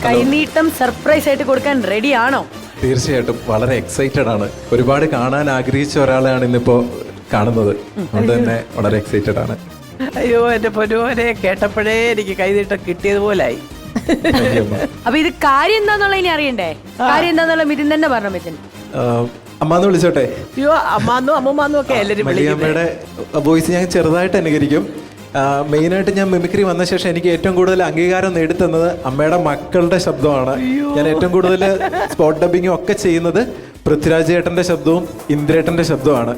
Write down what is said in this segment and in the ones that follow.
കൈനീട്ടം സർപ്രൈസ് ആയിട്ട് കൊടുക്കാൻ റെഡിയാണോ? തീർച്ചയായിട്ടും വളരെ എക്സൈറ്റഡ് ആണ്. ഒരുപാട് കാണാൻ ആഗ്രഹിച്ച ഒരാളെയാണ് ഇന്നിപ്പോ കാണുന്നത്. അതുകൊണ്ട് തന്നെ വളരെ എക്സൈറ്റഡ് ആണ്. അയ്യോ എന്റെ പൊന്നുമോനെ, കേട്ടപ്പോഴേ എനിക്ക് കൈനീട്ടം കിട്ടിയതുപോലായി. അപ്പൊ ഇത് കാര്യം എന്താന്നുള്ള ഇനി അറിയണ്ടേ? കാര്യം എന്താന്നുള്ള മിഥുൻ തന്നെ പറഞ്ഞു. മിഥുൻ അമ്മാന്ന് വിളിച്ചോട്ടെ. അയ്യോ അമ്മാന്നും അമ്മമാന്നും ഒക്കെ എല്ലാരും മല്ലികമ്മയുടെ വോയിസ് ഞാൻ ചെറുതായിട്ട് അനുകരിക്കും. മെയിനായിട്ട് ഞാൻ മിമിക്രി വന്ന ശേഷം എനിക്ക് ഏറ്റവും കൂടുതൽ അംഗീകാരം നേടിത്തന്നത് അമ്മയുടെ മക്കളുടെ ശബ്ദമാണ്. ഞാൻ ഏറ്റവും കൂടുതൽ സ്പോട്ട് ഡബിങ്ങും ഒക്കെ ചെയ്യുന്നത് പൃഥ്വിരാജ് ചേട്ടന്റെ ശബ്ദവും ഇന്ദ്രേട്ടന്റെ ശബ്ദവുമാണ്.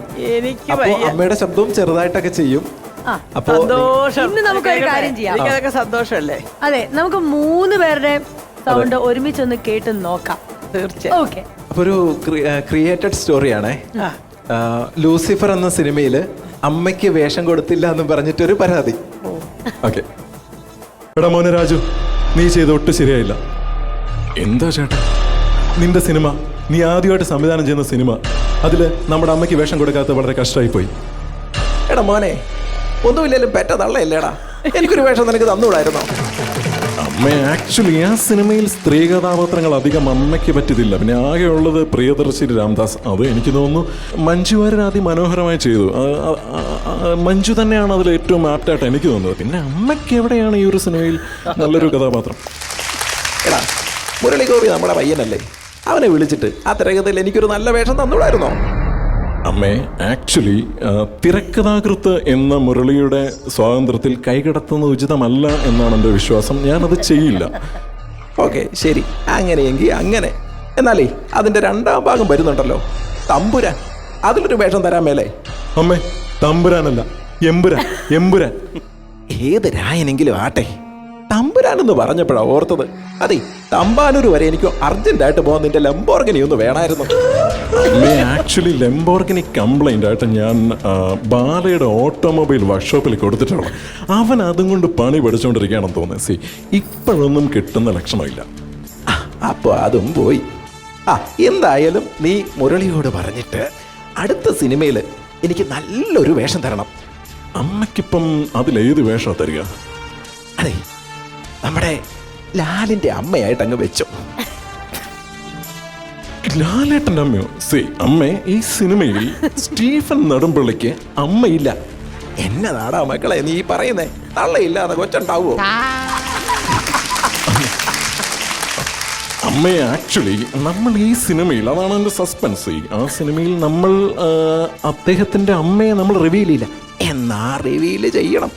അപ്പൊ അമ്മയുടെ ശബ്ദവും ചെറുതായിട്ടൊക്കെ ചെയ്യും. അപ്പൊ ഇന്ന് നമുക്കൊരു കാര്യം ചെയ്യാം. അതൊക്കെ സന്തോഷമല്ലേ? അതെ, നമുക്ക് 3 പേരുടെ സൗണ്ട് ഒരുമിച്ചൊന്ന് കേട്ട് നോക്കാം. തീർച്ചയായും. ഓക്കെ. അപ്പൊ ഒരു ക്രിയേറ്റഡ് സ്റ്റോറിയാണേ. ലൂസിഫർ എന്ന സിനിമയില് അമ്മയ്ക്ക് വേഷം കൊടുത്തില്ല എന്ന് പറഞ്ഞിട്ടൊരു പരാതി. ഓക്കെ. എടാ മോനെ രാജു, നീ ചെയ്ത ഒട്ടും ശരിയായില്ല. എന്താ ചേട്ടാ? നിന്റെ സിനിമ, നീ ആദ്യമായിട്ട് സംവിധാനം ചെയ്യുന്ന സിനിമ, അതില് നമ്മുടെ അമ്മയ്ക്ക് വേഷം കൊടുക്കാത്ത വളരെ കഷ്ടമായി പോയി. എടാ മോനെ, ഒന്നുമില്ലേലും പെറ്റ തള്ളയില്ലേടാ, എനിക്കൊരു വേഷം നിനക്ക് തന്നുകൂടായിരുന്നോ? അമ്മ ആക്ച്വലി ആ സിനിമയിൽ സ്ത്രീ കഥാപാത്രങ്ങൾ അധികം അമ്മയ്ക്ക് പറ്റിയതില്ല. പിന്നെ ആകെയുള്ളത് പ്രിയദർശിനി രാംദാസ്. അത് എനിക്ക് തോന്നുന്നു മഞ്ജു വാര്യർ ആദ്യം മനോഹരമായി ചെയ്തു. മഞ്ജു തന്നെയാണ് അതിൽ ഏറ്റവും ആപ്റ്റായിട്ട് എനിക്ക് തോന്നുന്നത്. പിന്നെ അമ്മയ്ക്ക് എവിടെയാണ് ഈ ഒരു സിനിമയിൽ നല്ലൊരു കഥാപാത്രം? എടാ, മുരളി ഗോപി നമ്മുടെ പയ്യനല്ലേ, അവനെ വിളിച്ചിട്ട് ആ തിരക്കഥയിൽ എനിക്കൊരു നല്ല വേഷം തന്നുകൂടായിരുന്നോ? അമ്മേ, ആക്ച്വലി തിരക്കഥാകൃത്ത് എന്ന മുരളിയുടെ സ്വാതന്ത്ര്യത്തിൽ കൈകടത്തുന്നത് ഉചിതമല്ല എന്നാണ് എൻ്റെ വിശ്വാസം. ഞാനത് ചെയ്യില്ല. ഓക്കെ, ശരി, അങ്ങനെയെങ്കിൽ അങ്ങനെ. എന്നാലേ അതിൻ്റെ 2ാം ഭാഗം വരുന്നുണ്ടല്ലോ, തമ്പുരാൻ. അതിലൊരു വേഷം തരാൻ മേലേ? അമ്മേ, തമ്പുരാനല്ല, എമ്പുരാൻ. എമ്പുരാൻ ഏത് രായനെങ്കിലും ആട്ടെ, തമ്പുരാനെന്ന് പറഞ്ഞപ്പോഴാ ഓർത്തത്. അതെ, തമ്പാനൂർ വരെ എനിക്ക് അർജന്റായിട്ട് പോകാൻ നിന്റെ ലംബോർഗിനി ഒന്ന് വേണമായിരുന്നു. ആക്ച്വലി ലംബോർഗിനി കംപ്ലൈന്റ് ആയിട്ട് ഞാൻ ബാലയുടെ ഓട്ടോമൊബൈൽ വർക്ക്ഷോപ്പിൽ കൊടുത്തിട്ടുള്ളത്. അവൻ അതും കൊണ്ട് പണി പഠിച്ചുകൊണ്ടിരിക്കുകയാണെന്ന് തോന്നുന്നത്. സി, ഇപ്പോഴൊന്നും കിട്ടുന്ന ലക്ഷണമില്ല. അപ്പോൾ അതും പോയി. എന്തായാലും നീ മുരളിയോട് പറഞ്ഞിട്ട് അടുത്ത സിനിമയിൽ എനിക്ക് നല്ലൊരു വേഷം തരണം. അമ്മയ്ക്കിപ്പം അതിലേത് വേഷം തരിക? അതെ, നമ്മുടെ ലാലിന്റെ അമ്മയായിട്ട് അങ്ങ് വെച്ചു. ലാലേട്ടൻ്റെ അമ്മയോ? സി അമ്മേ, ഈ സിനിമയിൽ സ്റ്റീഫൻ നെടുമ്പള്ളിക്ക് അമ്മയില്ല. എന്നതാടാ മക്കളെ നീ പറയുന്നേ? തള്ളയില്ലാതെ കൊച്ചുണ്ടാവോ? അമ്മയെ ആക്ച്വലി നമ്മൾ ഈ സിനിമയിൽ, അതാണ് എൻ്റെ സസ്പെൻസ്, ആ സിനിമയിൽ നമ്മൾ അദ്ദേഹത്തിൻ്റെ അമ്മയെ നമ്മൾ റിവീൽ ചെയ്യില്ല. എന്നാ റിവീൽ ചെയ്യണം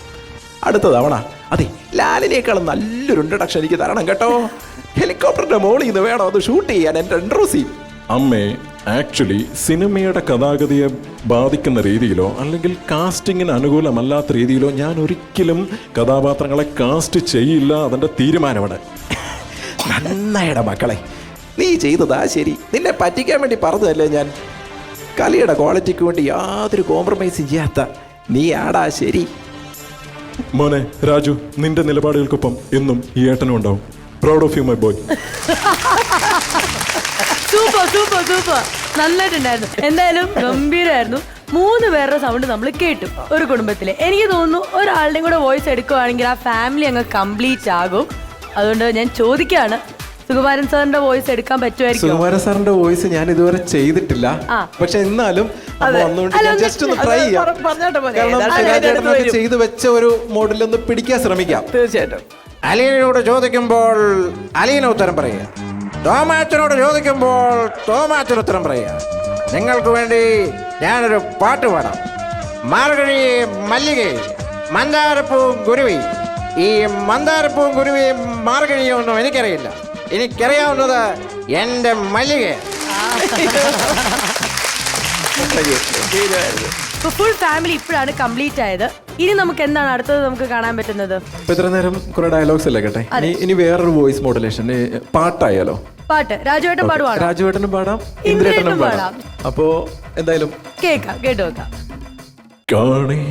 അടുത്ത തവണ. അതെ, ലാലിനേക്കാളും നല്ലൊരു ഇൻട്രഡക്ഷൻ എനിക്ക് തരണം കേട്ടോ. ഹെലികോപ്റ്ററിന്റെ മോളിൽ നിന്ന് വേണം അത് ഷൂട്ട് ചെയ്യാൻ എൻ്റെ ഇൻട്രോസീൻ. അമ്മേ, ആക്ച്വലി സിനിമയുടെ കഥാഗതിയെ ബാധിക്കുന്ന രീതിയിലോ അല്ലെങ്കിൽ കാസ്റ്റിങ്ങിന് അനുകൂലമല്ലാത്ത രീതിയിലോ ഞാൻ ഒരിക്കലും കഥാപാത്രങ്ങളെ കാസ്റ്റ് ചെയ്യില്ല. അതിൻ്റെ തീരുമാനമാണ്. നന്നായിടാ മക്കളെ, നീ ചെയ്തതാ ശരി. നിന്നെ പറ്റിക്കാൻ വേണ്ടി പറഞ്ഞതല്ലേ ഞാൻ. കലയുടെ ക്വാളിറ്റിക്ക് വേണ്ടി യാതൊരു കോംപ്രമൈസും ചെയ്യാത്ത നീ ആടാ ശരി. മോനെ രാജു, നിന്റെ നിലപാടുകൾക്കൊപ്പം എന്നും ഈ ഏട്ടനും ഉണ്ടാവും. Proud of you my boy. Super super super, നന്നായിട്ടുണ്ടായിരുന്നു. എന്തായാലും ഗംഭീരമായിരുന്നു. 3 പേരുടെ സൗണ്ട് നമ്മൾ കേട്ടു ഒരു കുടുംബത്തിലെ. എനിക്ക് തോന്നുന്നു ഒരാളുടെയും കൂടെ വോയിസ് എടുക്കുവാണെങ്കിൽ ആ ഫാമിലി അങ്ങ് കംപ്ലീറ്റ് ആകും. അതുകൊണ്ട് ഞാൻ ചോദിക്കുകയാണ്, സുകുമാരൻ സാറിന്റെ വോയിസ് എടുക്കാൻ പറ്റുമായിരിക്കും? സുകുമാരൻ സാറിന്റെ വോയിസ് ഞാൻ ഇതുവരെ ചെയ്തിട്ടില്ല, പക്ഷെ എന്നാലും ജസ്റ്റ് ഒന്ന് ട്രൈ ചെയ്യാം. കാരണം ചെയ്തു വെച്ച ഒരു മോഡലൊന്ന് പിടിക്കാൻ ശ്രമിക്കാം. തീർച്ചയായിട്ടും. അലീനോട് ചോദിക്കുമ്പോൾ അലീന ഉത്തരം പറയുക, തോമാച്ചനോട് ചോദിക്കുമ്പോൾ തോമാച്ചൻ ഉത്തരം പറയുക. നിങ്ങൾക്ക് വേണ്ടി ഞാനൊരു പാട്ട് പാടാം. മാർഗഴി മല്ലികേ മന്ദാരപ്പൂവും കുരുവി. ഈ മന്ദാരപ്പൂവും കുരുവിയും മാർഗഴിയും ഒന്നും എനിക്കറിയില്ല. എനിക്കറിയാവുന്നത് എൻ്റെ മല്ലിക. ഫുൾ ഫാമിലി ഇപ്പോഴാണ് കംപ്ലീറ്റ് ആയത്. ഇനി നമുക്ക് എന്താണ് അടുത്തത് നമുക്ക് കാണാൻ പറ്റുന്നത്? ഇത്ര നേരം കുറെ ഡയലോഗ്സ് അല്ലേ കേട്ടെ. ഇനി വേറൊരു വോയിസ് മോഡുലേഷൻ പാട്ടായാലോ? പാട്ട് രാജുവേട്ടൻ പാടുവാണ്. രാജുവേട്ടനും പാടാം, ഇന്ദ്രേട്ടനും പാടാം. അപ്പോ എന്തായാലും കേൾക്കാം, കേട്ടു നോക്കാം. കാണേ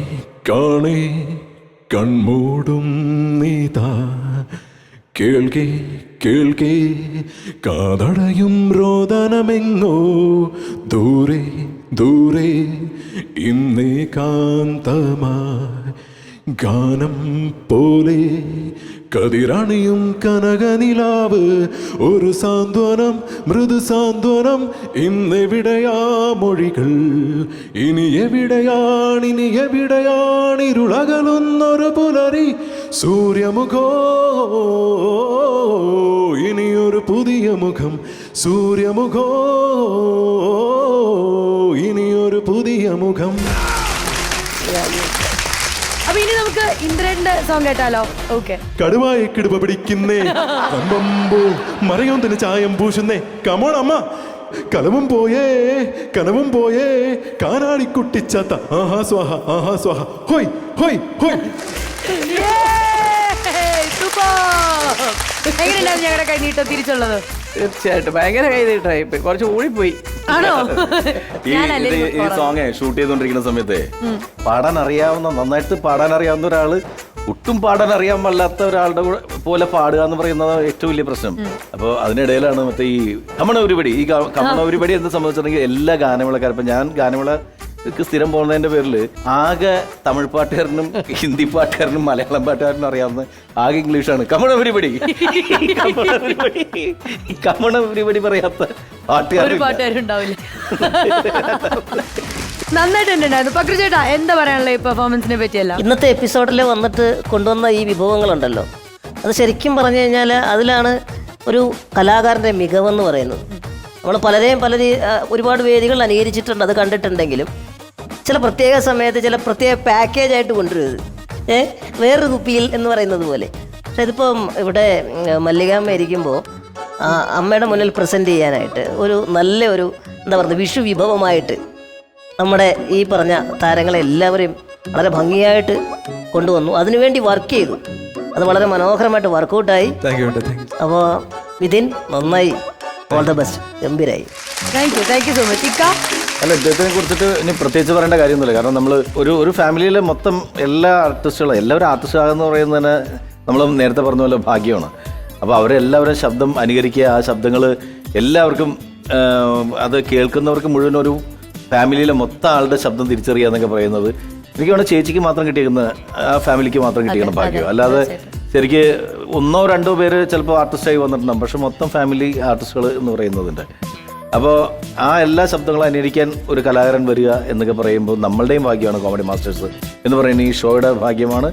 കാണേ കൺമൂടും നീതാ, കേൾക്കേ കേൾക്കേ കാതടയും രോദനമെങ്ങോ, ദൂരെ ദൂരെ ഇന്നേ കാന്തമായി ഗാനം പോലെ കതിരണിയും കനകനിലാവ് ഒരു സാന്ത്വനം മൃദു സാന്ത്വനം ഇന്നെവിടെയാ മൊഴികൾ ഇനി എവിടെയാണിരുളകലുന്നൊരു പുലരി സൂര്യമുഖോ ഇനിയൊരു പുതിയ മുഖം സൂര്യമുഖോ ഇനിയൊരു പുതിയ മുഖം. അപ്പൊ ഇനി നമുക്ക് ഇന്ദ്രന്റെ സോങ് കേട്ടാലോ? ഓക്കെ. കടുവായി കിടുവ പിടിക്കുന്നേ കമ്പമ്പോ മറയും തന്നെ ചായം പൂശുന്നേ കമോൺ അമ്മ കലവും പോയേ കാനാടിക്കുട്ടിച്ചാത്ത ആഹാ സ്വാഹ ഹോയ് ഹോയ് ഹോയ്. എങ്ങനെയുണ്ടായിരുന്നു ഞങ്ങളുടെ കൈനീട്ടം തിരിച്ചുള്ളത്? തീർച്ചയായിട്ടും ഭയങ്കര കൈതീട്ടായി കുറച്ച് ഊടിപ്പോയി. ആണോ? ഈ സോങ് ഷൂട്ട് ചെയ്തുകൊണ്ടിരിക്കുന്ന സമയത്ത് നന്നായിട്ട് പാടാൻ അറിയാവുന്ന ഒരാള് ഒട്ടും പാടാൻ അറിയാൻ പാടില്ലാത്ത ഒരാളുടെ പോലെ പാടുക എന്ന് പറയുന്നത് ഏറ്റവും വലിയ പ്രശ്നം. അപ്പോൾ അതിനിടയിലാണ് മറ്റേ ഈ കമണ ഒരുപടി എന്ന് സംബന്ധിച്ചിട്ടുണ്ടെങ്കിൽ എല്ലാ ഗാനമേളക്കാരും ഇപ്പൊ ഞാൻ ഗാനമേള സ്ഥിരം പോകുന്നതിന്റെ പേരിൽ ആകെ തമിഴ് പാട്ടുകാരനും ഹിന്ദി പാട്ടുകാരനും മലയാളം പാട്ടുകാരനും അറിയാവുന്ന ആകെ ഇംഗ്ലീഷാണ്. കമണ ഒരുപടി പറയാത്ത പാട്ടുകാരുണ്ടാവില്ല. നന്നായിട്ടുണ്ടായിരുന്നു. പക്രു ചേട്ടാ എന്താ പറയാനുള്ള ഈ പെർഫോമൻസിനെ പറ്റിയല്ല? ഇന്നത്തെ എപ്പിസോഡിൽ വന്നിട്ട് കൊണ്ടുവന്ന ഈ വിഭവങ്ങളുണ്ടല്ലോ, അത് ശരിക്കും പറഞ്ഞു കഴിഞ്ഞാൽ അതിലാണ് ഒരു കലാകാരൻ്റെ മികവെന്ന് പറയുന്നത്. നമ്മൾ പലരെയും ഒരുപാട് വേദികൾ അനുകരിച്ചിട്ടുണ്ട്, അത് കണ്ടിട്ടുണ്ടെങ്കിലും ചില പ്രത്യേക സമയത്ത് ചില പ്രത്യേക പാക്കേജായിട്ട് കൊണ്ടുവരുന്നത് വേറൊരു കുപ്പിയിൽ എന്ന് പറയുന്നത് പോലെ. പക്ഷെ ഇതിപ്പം ഇവിടെ മല്ലികാമ്മ ഇരിക്കുമ്പോൾ അമ്മയുടെ മുന്നിൽ പ്രസൻറ്റ് ചെയ്യാനായിട്ട് നല്ല എന്താ പറയുക വിഷു വിഭവമായിട്ട് നമ്മുടെ ഈ പറഞ്ഞ താരങ്ങളെ എല്ലാവരെയും വളരെ ഭംഗിയായിട്ട് കൊണ്ടുവന്നു. അതിനുവേണ്ടി വർക്ക് ചെയ്തു. അത് വളരെ മനോഹരമായിട്ട് വർക്കൗട്ടായി. അപ്പോൾ വിതിൻ നന്നായി, ഓൾ ദ ബെസ്റ്റ്, ഗംഭീരായി. Thank you so much. അല്ല, ഇദ്ദേഹത്തിനെ കുറിച്ചിട്ട് ഇനി പ്രത്യേകിച്ച് പറയേണ്ട കാര്യമൊന്നുമില്ല. കാരണം നമ്മൾ ഒരു ഫാമിലിയിലെ മൊത്തം എല്ലാവരും ആർട്ടിസ്റ്റ് ആകുന്ന പറയുന്നത് തന്നെ നമ്മൾ നേരത്തെ പറഞ്ഞ പോലെ ഭാഗ്യമാണ്. അപ്പോൾ അവരെല്ലാവരും ശബ്ദം അനുകരിക്കുക, ആ ശബ്ദങ്ങൾ എല്ലാവർക്കും അത് കേൾക്കുന്നവർക്ക് മുഴുവൻ ഒരു ഫാമിലിയിലെ മൊത്തം ആളുടെ ശബ്ദം തിരിച്ചറിയുക എന്നൊക്കെ പറയുന്നത് എനിക്ക് വേണം ചേച്ചിക്ക് മാത്രം കിട്ടിയിരിക്കുന്ന ആ ഫാമിലിക്ക് മാത്രം കിട്ടിയിരിക്കുന്ന ഭാഗ്യം. അല്ലാതെ ശരിക്ക് 1-2 പേര് ചിലപ്പോൾ ആർട്ടിസ്റ്റായി വന്നിട്ടുണ്ടാകും, പക്ഷെ മൊത്തം ഫാമിലി ആർട്ടിസ്റ്റുകൾ എന്ന് പറയുന്നതിൻ്റെ. അപ്പോൾ ആ എല്ലാ ശബ്ദങ്ങളും അനുകരിക്കാൻ ഒരു കലാകാരൻ വരിക എന്നൊക്കെ പറയുമ്പോൾ നമ്മളുടെയും ഭാഗ്യമാണ് കോമഡി മാസ്റ്റേഴ്സ് എന്ന് പറയുന്ന ഈ ഷോയുടെ ഭാഗ്യമാണ്.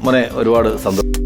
മോനെ ഒരുപാട് സന്തോഷം.